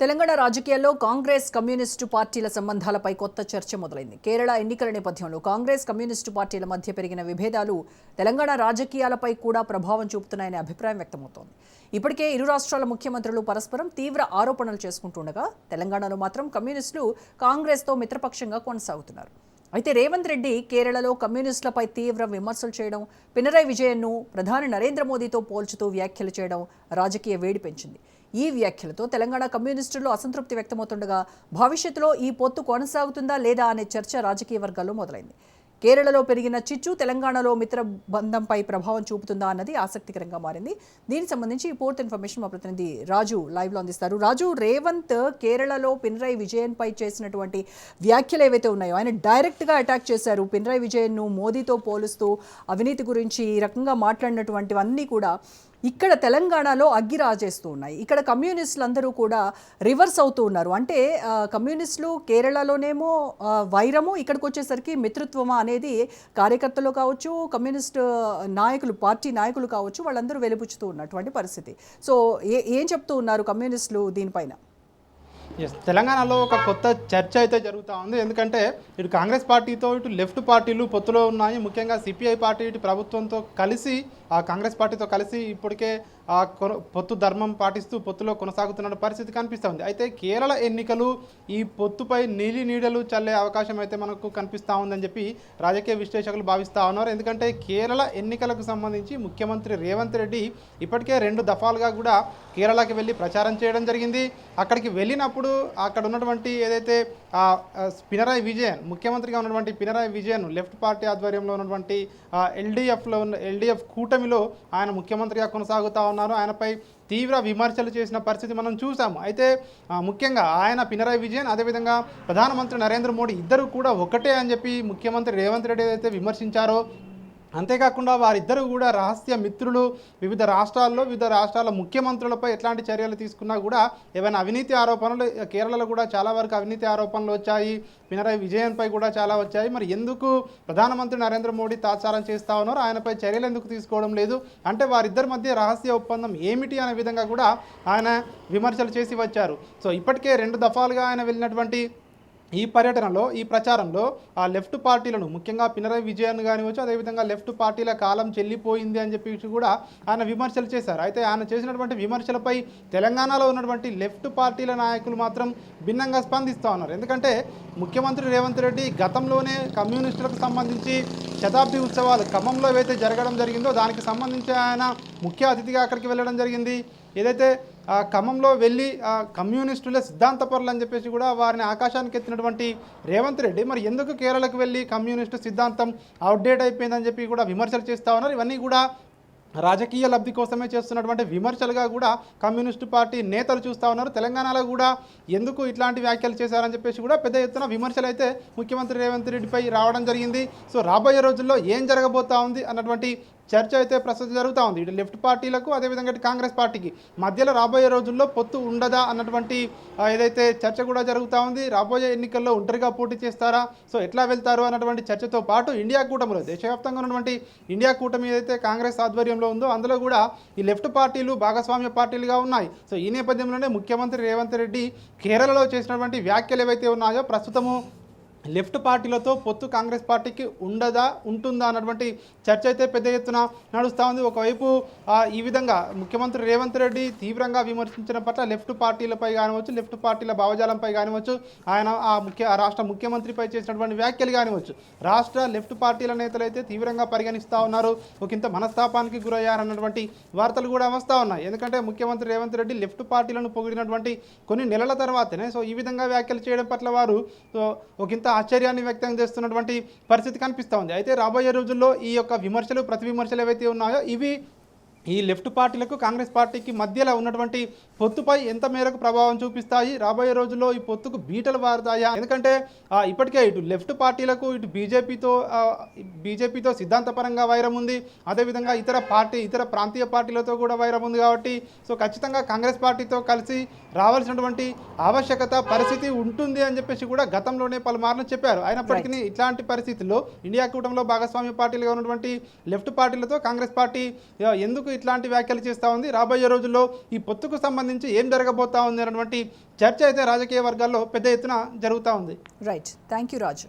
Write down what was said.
తెలంగాణ రాజకీయాల్లో కాంగ్రెస్ కమ్యూనిస్టు పార్టీల సంబంధాలపై కొత్త చర్చ మొదలైంది. కేరళ ఎన్నికల నేపథ్యంలో కాంగ్రెస్ కమ్యూనిస్టు పార్టీల మధ్య పెరిగిన విభేదాలు తెలంగాణ రాజకీయాలపై కూడా ప్రభావం చూపుతున్నాయనే అభిప్రాయం వ్యక్తమవుతోంది. ఇప్పటికే ఇరు రాష్ట్రాల ముఖ్యమంత్రులు పరస్పరం తీవ్ర ఆరోపణలు చేసుకుంటుండగా తెలంగాణలో మాత్రం కమ్యూనిస్టులు కాంగ్రెస్తో మిత్రపక్షంగా కొనసాగుతున్నారు. అయితే రేవంత్ రెడ్డి కేరళలో కమ్యూనిస్టులపై తీవ్ర విమర్శలు చేయడం, పినరయ్ విజయన్ను ప్రధాని నరేంద్ర మోదీతో పోల్చుతూ వ్యాఖ్యలు చేయడం రాజకీయ వేడి పెంచింది. ఈ వ్యాఖ్యలతో తెలంగాణ కమ్యూనిస్టుల్లో అసంతృప్తి వ్యక్తమవుతుండగా భవిష్యత్తులో ఈ పొత్తు కొనసాగుతుందా లేదా అనే చర్చ రాజకీయ వర్గాల్లో మొదలైంది. కేరళలో పెరిగిన చిచ్చు తెలంగాణలో మిత్ర బంధంపై ప్రభావం చూపుతుందా అన్నది ఆసక్తికరంగా మారింది. దీనికి సంబంధించి పూర్తి ఇన్ఫర్మేషన్ మా ప్రతినిధి రాజు లైవ్లో అందిస్తారు. రాజు, రేవంత్ కేరళలో పినరయ్ విజయన్ పై చేసినటువంటి వ్యాఖ్యలు ఏవైతే ఉన్నాయో ఆయన డైరెక్ట్గా అటాక్ చేశారు. పినరయ్ విజయన్ను మోదీతో పోలుస్తూ అవినీతి గురించి ఈ రకంగా మాట్లాడినటువంటివన్నీ కూడా ఇక్కడ తెలంగాణలో అగ్గి రాజేస్తూ ఉన్నాయి. ఇక్కడ కమ్యూనిస్టులు అందరూ కూడా రివర్స్ అవుతూ ఉన్నారు. అంటే కమ్యూనిస్టులు కేరళలోనేమో వైరము, ఇక్కడికి వచ్చేసరికి మిత్రత్వమా అనేది కార్యకర్తలు కావచ్చు, కమ్యూనిస్ట్ నాయకులు, పార్టీ నాయకులు కావచ్చు, వాళ్ళందరూ వెలిపుచ్చుతూ ఉన్నటువంటి పరిస్థితి. సో ఏం చెప్తూ ఉన్నారు కమ్యూనిస్టులు దీనిపైన? తెలంగాణలో ఒక కొత్త చర్చ అయితే జరుగుతూ ఉంది. ఎందుకంటే ఇటు కాంగ్రెస్ పార్టీతో ఇటు లెఫ్ట్ పార్టీలు పొత్తులో ఉన్నాయి. ముఖ్యంగా సిపిఐ పార్టీ ఇటు ప్రభుత్వంతో కలిసి కాంగ్రెస్ పార్టీతో కలిసి ఇప్పటికే పొత్తు ధర్మం పాటిస్తూ పొత్తులో కొనసాగుతున్న పరిస్థితి కనిపిస్తూ ఉంది. అయితే కేరళ ఎన్నికలు ఈ పొత్తుపై నీడలు చల్లే అవకాశం అయితే మనకు కనిపిస్తూ ఉందని చెప్పి రాజకీయ విశ్లేషకులు భావిస్తూ ఉన్నారు. ఎందుకంటే కేరళ ఎన్నికలకు సంబంధించి ముఖ్యమంత్రి రేవంత్ రెడ్డి ఇప్పటికే 2 దఫాలుగా కూడా కేరళకి వెళ్ళి ప్రచారం చేయడం జరిగింది. అక్కడికి వెళ్ళినప్పుడు అక్కడ ఉన్నటువంటి ఏదైతే పినరయ్ విజయన్, ముఖ్యమంత్రిగా ఉన్నటువంటి పినరయ్ విజయన్ లెఫ్ట్ పార్టీ ఆధ్వర్యంలో ఉన్నటువంటి ఎల్డీఎఫ్ కూటమిలో ఆయన ముఖ్యమంత్రిగా కొనసాగుతూ ఉన్నారు. ఆయనపై తీవ్ర విమర్శలు చేసిన పరిస్థితి మనం చూసాము. అయితే ముఖ్యంగా ఆయన పినరయ్ విజయన్, అదేవిధంగా ప్రధానమంత్రి నరేంద్ర మోడీ ఇద్దరు కూడా ఒకటే అని చెప్పి ముఖ్యమంత్రి రేవంత్ రెడ్డి ఏదైతే విమర్శించారో, అంతేకాకుండా వారిద్దరూ కూడా రహస్య మిత్రులు, వివిధ రాష్ట్రాల ముఖ్యమంత్రులపై ఎట్లాంటి చర్యలు తీసుకున్నా కూడా ఏమైనా అవినీతి ఆరోపణలు, కేరళలో కూడా చాలా వరకు అవినీతి ఆరోపణలు వచ్చాయి, పినరయ్ విజయన్పై కూడా చాలా వచ్చాయి. మరి ఎందుకు ప్రధానమంత్రి నరేంద్ర మోడీ తాత్సారం చేస్తూ ఉన్నారు, ఆయనపై చర్యలు ఎందుకు తీసుకోవడం లేదు, అంటే వారిద్దరి మధ్య రహస్య ఒప్పందం ఏమిటి అనే విధంగా కూడా ఆయన విమర్శలు చేసి వచ్చారు. సో ఇప్పటికే 2 దఫాలుగా ఆయన వెళ్ళినటువంటి ఈ పర్యటనలో, ఈ ప్రచారంలో ఆ లెఫ్ట్ పార్టీలను, ముఖ్యంగా పినరయ్ విజయన్ కానివచ్చు, అదేవిధంగా లెఫ్ట్ పార్టీల కాలం చెల్లిపోయింది అని చెప్పి కూడా ఆయన విమర్శలు చేశారు. అయితే ఆయన చేసినటువంటి విమర్శలపై తెలంగాణలో ఉన్నటువంటి లెఫ్ట్ పార్టీల నాయకులు మాత్రం భిన్నంగా స్పందిస్తూ ఉన్నారు. ఎందుకంటే ముఖ్యమంత్రి రేవంత్ రెడ్డి గతంలోనే కమ్యూనిస్టులకు సంబంధించి శతాబ్ది ఉత్సవాలు ఖమ్మంలో ఏవైతే జరగడం జరిగిందో దానికి సంబంధించి ఆయన ముఖ్య అతిథిగా అక్కడికి వెళ్ళడం జరిగింది. ఏదైతే ఖమ్మంలో వెళ్ళి కమ్యూనిస్టుల సిద్ధాంతపరులు అని చెప్పేసి కూడా వారిని ఆకాశానికి ఎత్తినటువంటి రేవంత్ రెడ్డి మరి ఎందుకు కేరళకు వెళ్ళి కమ్యూనిస్టు సిద్ధాంతం అవుట్డేట్ అయిపోయిందని చెప్పి కూడా విమర్శలు చేస్తూ ఉన్నారు. ఇవన్నీ కూడా రాజకీయ లబ్ధి కోసమే చేస్తున్నటువంటి విమర్శలుగా కూడా కమ్యూనిస్టు పార్టీ నేతలు చూస్తూ ఉన్నారు. తెలంగాణలో కూడా ఎందుకు ఇట్లాంటి వ్యాఖ్యలు చేశారని చెప్పేసి కూడా పెద్ద ఎత్తున విమర్శలు అయితే ముఖ్యమంత్రి రేవంత్ రెడ్డిపై రావడం జరిగింది. సో రాబోయే రోజుల్లో ఏం జరగబోతా ఉంది అన్నటువంటి చర్చ అయితే ప్రస్తుతం జరుగుతూ ఉంది. ఇటు లెఫ్ట్ పార్టీలకు, అదేవిధంగా ఇటు కాంగ్రెస్ పార్టీకి మధ్యలో రాబోయే రోజుల్లో పొత్తు ఉండదా అన్నటువంటి ఏదైతే చర్చ కూడా జరుగుతూ ఉంది. రాబోయే ఎన్నికల్లో ఒంటరిగా పోటీ చేస్తారా, సో ఎట్లా వెళ్తారు అన్నటువంటి చర్చతో పాటు ఇండియా కూటమిలో, దేశవ్యాప్తంగా ఉన్నటువంటి ఇండియా కూటమి ఏదైతే కాంగ్రెస్ ఆధ్వర్యంలో ఉందో అందులో కూడా ఈ లెఫ్ట్ పార్టీలు భాగస్వామ్య పార్టీలుగా ఉన్నాయి. సో ఈ నేపథ్యంలోనే ముఖ్యమంత్రి రేవంత్ రెడ్డి కేరళలో చేసినటువంటి వ్యాఖ్యలు ఏవైతే ఉన్నాయో ప్రస్తుతము లెఫ్ట్ పార్టీలతో పొత్తు కాంగ్రెస్ పార్టీకి ఉంటుందా అన్నటువంటి చర్చ అయితే పెద్ద ఎత్తున నడుస్తూ ఉంది. ఒకవైపు ఈ విధంగా ముఖ్యమంత్రి రేవంత్ రెడ్డి తీవ్రంగా విమర్శించిన పట్ల లెఫ్ట్ పార్టీలపై కానివచ్చు, లెఫ్ట్ పార్టీల భావజాలంపై కానివచ్చు, ఆయన రాష్ట్ర ముఖ్యమంత్రిపై చేసినటువంటి వ్యాఖ్యలు కానివచ్చు, రాష్ట్ర లెఫ్ట్ పార్టీల నేతలు అయితే తీవ్రంగా పరిగణిస్తూ ఉన్నారు. ఒకంత మనస్తాపానికి గురయ్యారన్నటువంటి వార్తలు కూడా వస్తూ ఉన్నాయి. ఎందుకంటే ముఖ్యమంత్రి రేవంత్ రెడ్డి లెఫ్ట్ పార్టీలను పొగిడినటువంటి కొన్ని నెలల తర్వాతనే సో ఈ విధంగా వ్యాఖ్యలు చేయడం పట్ల వారు ఒకంత ఆశ్చర్యాన్ని వ్యక్తం చేస్తున్నటువంటి పరిస్థితి కనిపిస్తూ ఉంది. అయితే రాబోయే రోజుల్లో ఈ యొక్క విమర్శలు, ప్రతి విమర్శలు ఏవైతే ఉన్నాయో ఇవి ఈ లెఫ్ట్ పార్టీలకు కాంగ్రెస్ పార్టీకి మధ్యలో ఉన్నటువంటి పొత్తుపై ఎంత మేరకు ప్రభావం చూపిస్తాయి, రాబోయే రోజుల్లో ఈ పొత్తుకు బీటలు వారుతాయా? ఎందుకంటే ఇప్పటికే ఇటు లెఫ్ట్ పార్టీలకు ఇటు బీజేపీతో సిద్ధాంతపరంగా వైరం ఉంది, అదేవిధంగా ఇతర ప్రాంతీయ పార్టీలతో కూడా వైరం ఉంది. కాబట్టి సో ఖచ్చితంగా కాంగ్రెస్ పార్టీతో కలిసి రావాల్సినటువంటి ఆవశ్యకత, పరిస్థితి ఉంటుంది అని చెప్పేసి కూడా గతంలోనే పలుమార్లు చెప్పారు. అయినప్పటికీ ఇట్లాంటి పరిస్థితుల్లో ఇండియా కూటమిలో భాగస్వామ్య పార్టీలుగా ఉన్నటువంటి లెఫ్ట్ పార్టీలతో కాంగ్రెస్ పార్టీ ఎందుకు ఇట్లాంటి వ్యాఖ్యలు చేస్తూ ఉంది. రాబోయే రోజుల్లో ఈ పొత్తుకు సంబంధించి ఏం జరగబోతా ఉంది అన్నటువంటి చర్చ అయితే రాజకీయ వర్గాల్లో పెద్ద ఎత్తున జరుగుతూ ఉంది. Right, thank you Raju.